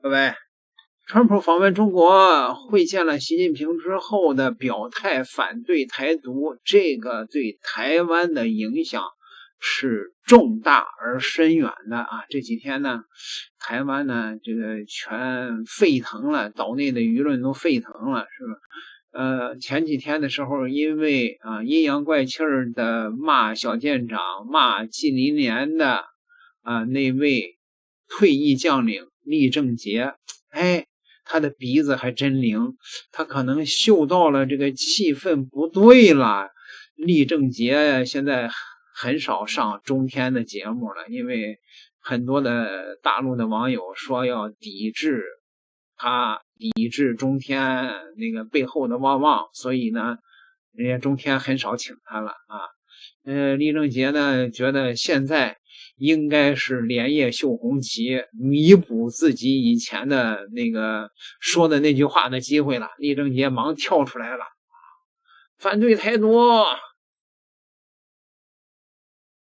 各位，川普訪問中國會見了習近平之後的表態反對台獨，這個對台灣的影響是重大而深遠的啊！這幾天呢，台灣呢這個全沸騰了，島內的輿論都沸騰了，是吧？前幾天的時候，因為陰陽怪氣兒的罵小艦長、罵紀凌蓮的那位退役將領李正傑，他的鼻子還真靈，他可能嗅到了这個氣氛不對了。李正傑現在很少上中天的節目了，因為很多的大陸的網友說要抵制他，抵制中天那個背後的旺旺，所以呢，人家中天很少請他了啊。李正傑呢覺得現在应該是連夜秀紅旗，彌補自己以前的那個說的那句話的機會了。李正傑忙跳出來了，反對台獨。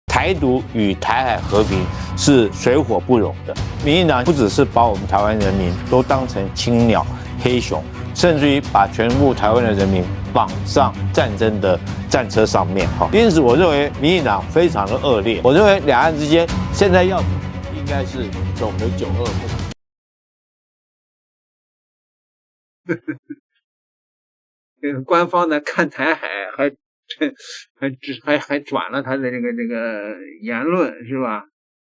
台獨與台海和平是水火不容的。民進黨不只是把我們台灣人民都當成青鳥、黑熊，甚至於把全部台灣的人民綁上戰爭的戰車上面。因此，我認為民進黨非常的惡劣。我認為兩岸之間現在要應該是走回9·2路。官方的看台海還轉了他的這個言論，是吧？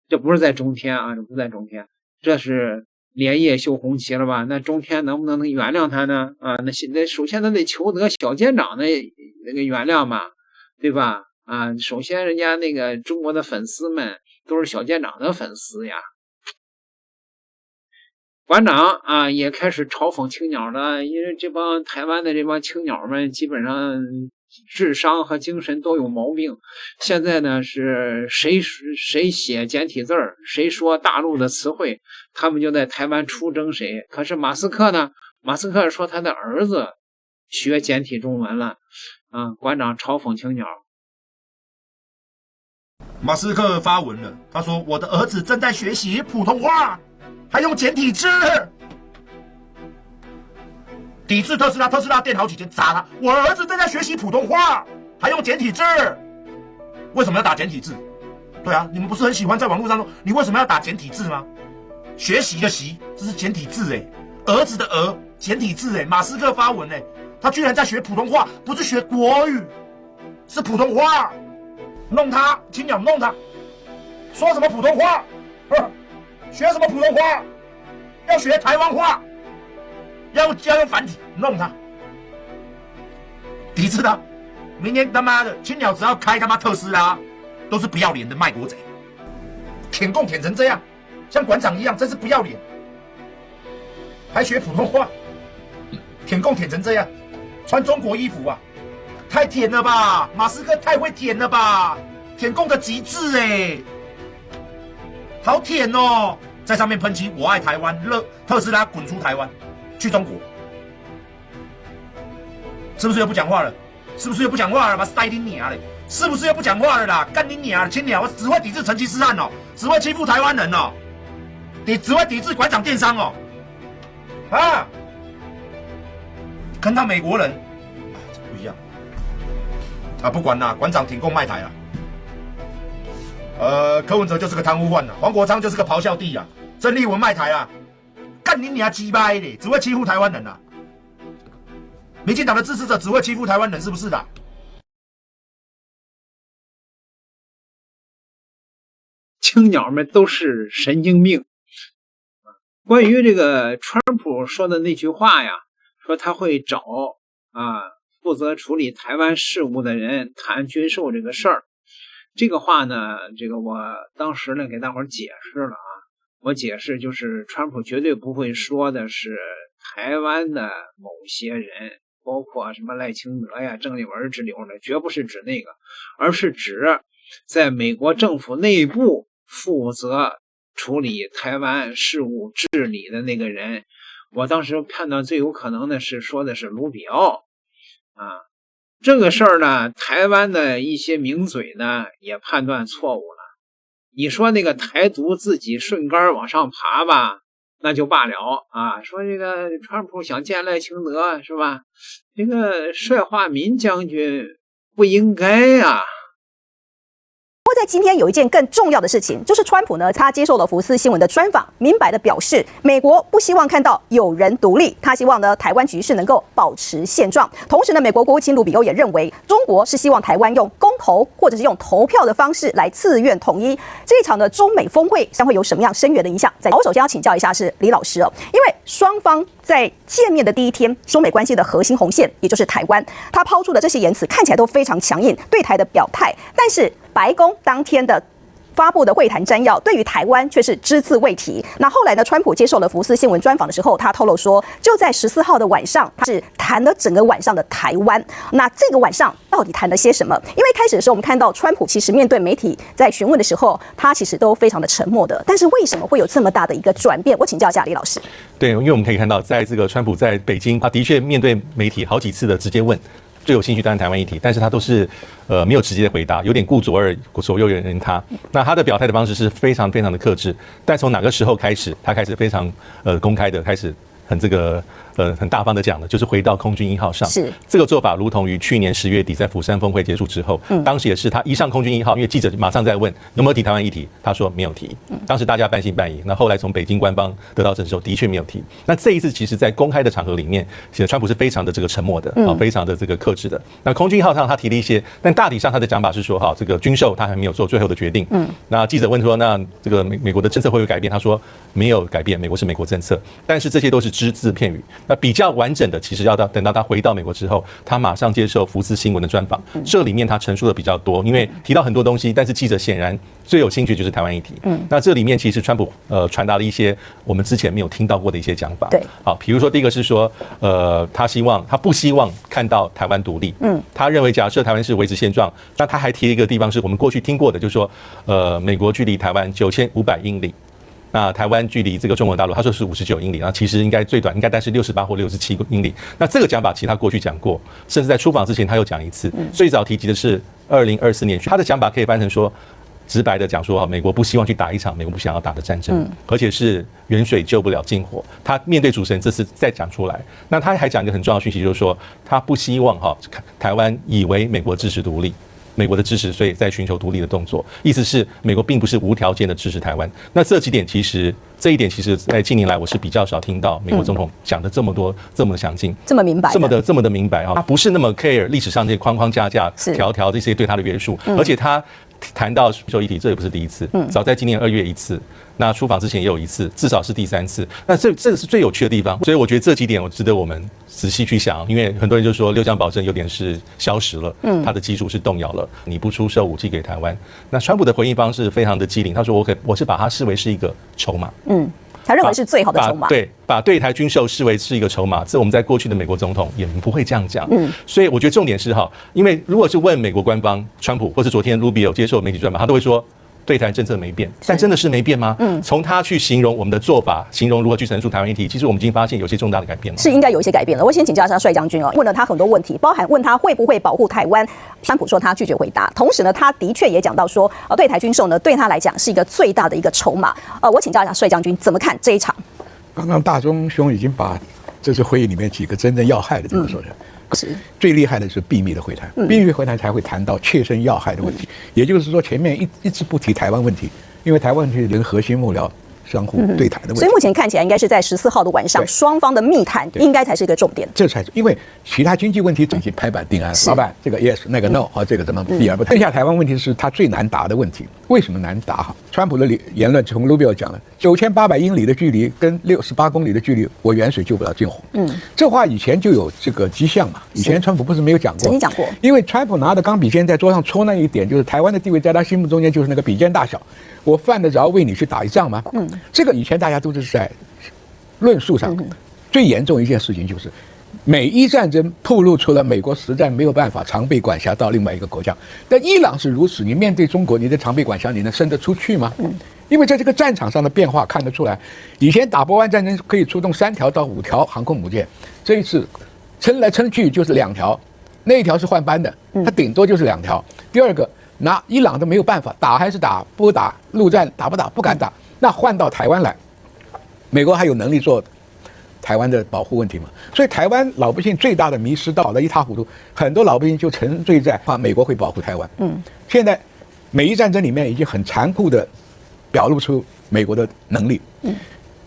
這不是在中天啊，這不在中天，這是連夜秀紅旗了吧？那中天能不能原諒他呢？啊，那首先他得求得小艦長的那個原諒嘛，對吧？啊，首先人家那個中國的粉絲們都是小艦長的粉絲呀。館長啊也開始嘲諷青鳥了，因為這幫台灣的這幫青鳥們基本上智商和精神都有毛病。現在呢是誰寫簡體字兒，誰說大陸的詞彙，他們就在台灣出征誰。可是馬斯克呢？馬斯克說他的兒子學簡體中文了啊！館長嘲諷青鳥。馬斯克發文了，他說我的兒子正在學習普通話，還用簡體字，抵制特斯拉，特斯拉店好幾間砸他。我兒子正在學習普通話，還用簡體字，為什麼要打簡體字？對啊，你們不是很喜歡在網絡上說，你為什麼要打簡體字嗎？學習的習，這是簡體字兒子的兒，簡體字馬斯克發文他居然在學普通話，不是學國語，是普通話，弄他，青鳥弄他，說什麼普通話？學什麼普通話？要學台灣話，要用繁體，弄他，抵制他。明年他媽的青鳥只要開他媽特斯拉，都是不要臉的賣國賊。舔共舔成這樣，像館長一樣，真是不要臉。還學普通話，舔共舔成這樣，穿中國衣服啊，太舔了吧！馬斯克太會舔了吧！舔共的極致好舔哦，在上面噴漆我愛台灣，特斯拉滾出台灣，去中國，是不是又不講話了？是不是又不講話了吧？塞你娘嘞！是不是又不講話了啦？幹你娘！青鳥，我只會抵制成吉思汗哦，只會欺負台灣人哦，你只會抵制館長電商哦，啊，跟他美國人這不一樣啊，不管啦，館長挺共賣台啊。柯文哲就是個貪污犯啊，黃國昌就是個咆哮帝啊，鄭麗文賣台啊，幹你娘雞掰的，只會欺負台灣人啊！民進黨的支持者只會欺負台灣人，是不是的？青鳥們都是神經病。關於這個川普說的那句話呀，說他會找負責處理台灣事務的人談軍售這個事兒。這個話呢，這個我當時呢給大夥解釋了啊。我解釋就是川普絕對不會說的是台灣的某些人，包括什麼賴清德呀、鄭麗文之流的，絕不是指那個，而是指在美國政府內部負責處理台灣事務治理的那個人。我當時判斷最有可能的是说的是盧比奧啊。這個事兒呢，台灣的一些名嘴呢也判斷錯誤了。你說那個台獨自己順杆往上爬吧，那就罷了啊。說這個川普想見賴清德是吧？這個帥化民將軍不應該啊。在今天有一件更重要的事情，就是川普呢，他接受了福斯新聞的專訪，明白的表示，美国不希望看到有人獨立，他希望呢台灣局勢能夠保持現狀。同时呢，美國國務卿魯比歐也認為，中國是希望台灣用公投或者是用投票的方式來自願統一。這一場的中美峰會將會有什麼樣深遠的影響？我首先要請教一下是李老師哦，因為雙方在見面的第一天，中美關係的核心紅線也就是台灣，他拋出的這些言辭看起來都非常強硬，對台的表態，但是白宮當天的發布的會談摘要，對於台灣卻是只字未提。那後來呢，川普接受了福斯新聞專訪的時候，他透露說，就在14號的晚上，他是談了整個晚上的台灣。那這個晚上到底談了些什麼？因為開始的時候，我們看到川普其實面對媒體在詢問的時候，他其實都非常的沉默的。但是為什麼會有這麼大的一個轉變？我請教一下李老師。對，因為我們可以看到，在這個川普在北京，他的確面對媒體好幾次的直接問。最有興趣當然台灣議題，但是他都是沒有直接的回答，有點顧左右人他。那他的表態的方式是非常非常的克制，但從哪個時候開始，他開始非常公開的開始很大方的講的，就是回到空軍1號上。是這個做法，如同於去年10月底在釜山峰會結束之後，當時也是他一上空軍1號，因為記者馬上在問有沒有提台灣議題，他說沒有提。當時大家半信半疑。那後來從北京官方得到證實後，的確沒有提。那這一次其實在公開的場合裡面，其實川普是非常的這個沉默的啊，非常的這個克制的。那空軍1號上他提了一些，但大體上他的講法是說，哈，這個軍售他還沒有做最後的決定。那記者問說，那這個美國的政策會不會改變？他說沒有改變，美國是美國政策，但是這些都是只字片語。那比較完整的，其實要等到他回到美國之後，他馬上接受福斯新聞的專訪，這裡面他陳述的比較多，因為提到很多東西，但是記者顯然最有興趣就是台灣議題。那這裡面其實川普傳達了一些我們之前沒有聽到過的一些講法。對，好，比如說第一個是說，他不希望看到台灣獨立。他認為假設台灣是維持現狀，那他還提了一個地方是我們過去聽過的，就是說，美國距離台灣9500英里。那台灣距離這個中國大陸，他說是59英里，然後其實應該最短應該大概是68或67英里。那這個講法其實他過去講過，甚至在出訪之前他又講一次。最早提及的是2024年，他的講法可以翻成說，直白的講說，美國不希望去打一場美國不想要打的戰爭，而且是遠水救不了近火。他面對主持人這次再講出來，那他還講一個很重要的訊息，就是說他不希望台灣以為美國支持獨立。美國的支持，所以在尋求獨立的動作，意思是美國並不是無條件的支持台灣。那這一點其實在近年來我是比較少聽到美國總統講的這麼多、這麼詳盡、這麼明白、這麼的明白啊。他不是那麼 care 歷史上這些框框架架、條條這些對他的約束，而且他談到選秀議題，這也不是第一次，早在今年2月一次。那出訪之前也有一次，至少是第3次。那這個是最有趣的地方，所以我覺得這幾點我值得我們仔細去想，因為很多人就說6項保證有點是消失了，它的基礎是動搖了。你不出售武器給台灣，那川普的回應方式非常的機靈，他說我是把它視為是一個籌碼，他認為是最好的籌碼。對，把對台軍售視為是一個籌碼，這我們在過去的美國總統也不會這樣講。所以我覺得重點是因為如果是問美國官方，川普或是昨天魯比歐接受媒體專訪，他都會說。對台政策沒變，但真的是沒變嗎？從他去形容我們的做法，形容如何去陳述台灣議題，其實我們已經發現有些重大的改變了。是應該有一些改變了。我先請教一下帥將軍問了他很多問題，包含問他會不會保護台灣，川普說他拒絕回答。同時呢，他的確也講到說，對台軍售呢，對他來講是一個最大的一個籌碼。我請教一下帥將軍怎麼看這一場？剛剛大中兄已經把這次會議裡面幾個真正要害的地方說了。最厲害的是秘密的會談，秘密會談才會談到切身要害的問題。也就是說，前面一直不提台灣問題，因為台灣問題連核心幕僚相互對談的問題。所以目前看起來，應該是在14號的晚上，雙方的密談應該才是一個重點。這才是因為其他經濟問題已經拍板定案，老闆這個 yes 那個 no 這個怎麼避而不談。剩下台灣問題是他最難答的問題。為什麼難答？川普的言論從魯比歐講了，9800英里的距離跟68公里的距離，我遠水救不了近火。這話以前就有這個跡象嘛。以前川普不是沒有講過？曾經講過。因為川普拿着鋼筆尖在桌上戳那一點，就是台灣的地位在他心目中間就是那個筆尖大小。我犯得着為你去打一仗嗎？這個以前大家都是在論述上最嚴重一件事情就是。美伊戰爭暴露出了美國實在沒有辦法常備管轄到另外一個國家，但伊朗是如此，你面對中國，你的常備管轄你能伸得出去嗎？因為在這個戰場上的變化看得出來，以前打波灣戰爭可以出動3條到5條航空母艦，這一次撐來撐去就是2條，那一條是換班的，它頂多就是2條。第二個，拿伊朗都沒有辦法，打還是打，不打陸戰打不打不敢打，那換到台灣來。美國還有能力做台灣的保護問題嗎？所以台灣老百姓最大的迷失到了一塌糊塗，很多老百姓就沉醉在美国會保護台灣。現在美伊戰爭裡面已經很殘酷的表露出美國的能力。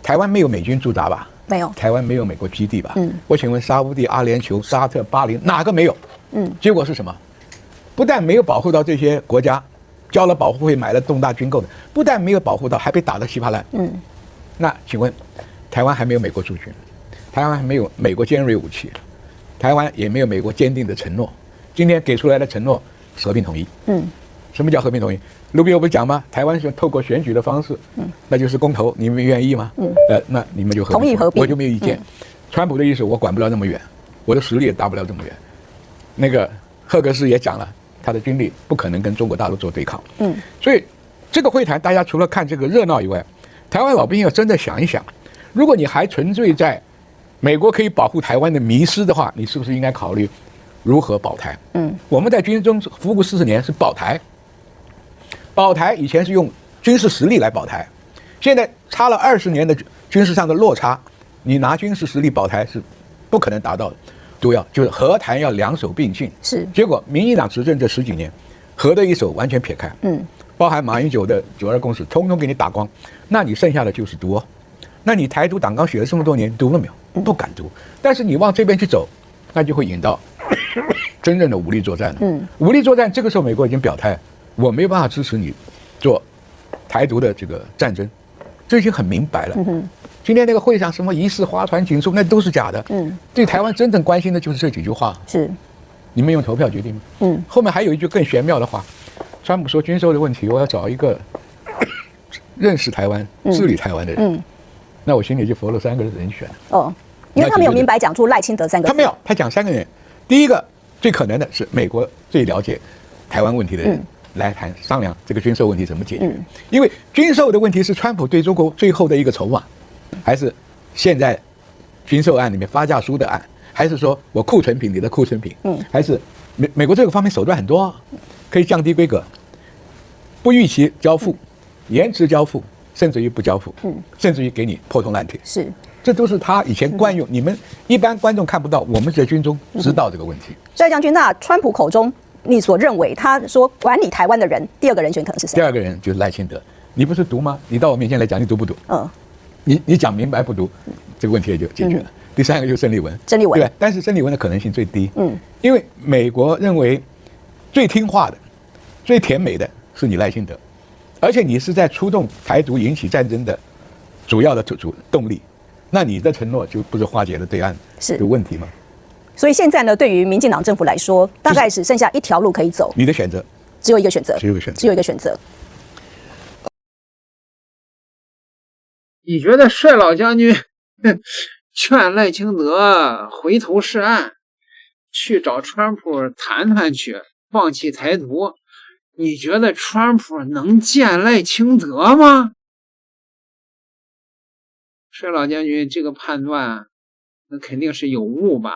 台灣沒有美軍駐紮吧？沒有。台灣沒有美國基地吧？我請問沙烏地、阿聯酋、沙特、巴林哪個沒有？結果是什麼？不但沒有保護到這些國家，交了保護費買了重大軍購的，不但沒有保護到，還被打得稀巴爛。那請問，台灣還沒有美國駐軍，台灣還沒有美國尖銳武器，台灣也沒有美國堅定的承諾。今天給出來的承諾是和平統一。什麼叫和平統一？盧比歐不是講嗎？台灣是透過選舉的方式，那就是公投，你們願意嗎？那你們就和平同意和平，我就沒有意見。川普的意思我管不了那麼遠，我的實力也達不了這麼遠。那個赫格斯也講了，他的軍力不可能跟中國大陸做對抗。所以這個會談大家除了看這個熱鬧以外，台灣老百姓要真的想一想，如果你還沉醉在美國可以保護台灣的迷思的話，你是不是應該考慮如何保台？我們在軍中服務40年是保台，保台以前是用軍事實力來保台，現在差了20年的軍事上的落差，你拿軍事實力保台是不可能達到的。就是和談要兩手并進，結果民進黨執政這10幾年，和的一手完全撇開，包含馬英九的9·2共識，通通給你打光，那你剩下的就是讀。那你台獨黨綱寫了這麼多年，讀了沒有？不敢讀。但是你往這邊去走，那就會引到真正的武力作戰了。武力作戰，這個時候美國已經表態，我沒有辦法支持你做台獨的這個戰爭，這已經很明白了。今天那個會上什麼疑似划船請訴，那都是假的。對台灣真正關心的就是這幾句話。你們用投票決定嗎？後面還有一句更玄妙的話，川普說軍售的問題，我要找一個認識台灣、治理台灣的人。那我心裡就浮了3個人選。因為他沒有明白講出賴清德3個字。他沒有，他講3個人。第一個最可能的是美國最了解台灣問題的人。來談商量這個軍售問題怎麼解決？因為軍售的問題是川普對中國最後的一個籌碼，還是現在軍售案裡面發價書的案，還是說我庫存品裡的庫存品？還是美國這個方面手段很多，可以降低規格，不預期交付，延遲交付，甚至於不交付，甚至於給你破銅爛鐵。這都是他以前慣用，你們一般觀眾看不到，我們在軍中知道這個問題。賴將軍，那川普口中你所認為他說管理台灣的人，第2個人選可能是誰？第2個人就是賴清德。你不是讀嗎？你到我面前來講，你讀不讀？你講明白不讀，這個問題也就解決了。第3個就是鄭麗文，對吧？但是鄭麗文的可能性最低。因為美國認為最聽話的、最甜美的是你賴清德，而且你是在出動台獨引起戰爭的主要的動力，那你的承諾就不是化解了對岸的問題嗎？所以現在呢，對於民進黨政府來說，大概只剩下一條路可以走。你的選擇只有一個選擇，只有一個選擇，只有一個選擇。你覺得帅老将軍勸賴清德回頭是岸，去找川普談談去，放棄台獨？你覺得川普能見賴清德嗎？帅老將軍這個判斷，那肯定是有誤吧？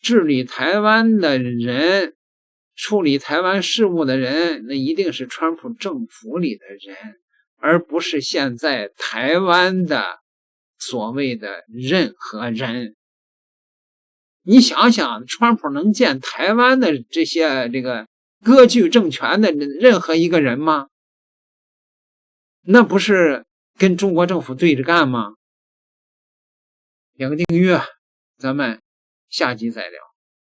治理台灣的人，處理台灣事務的人，那一定是川普政府裡的人，而不是現在台灣的所謂的任何人。你想想，川普能見台灣的这些割据政權的任何一個人嗎？那不是跟中國政府對着幹嗎？點個訂閱，咱們下集再聊。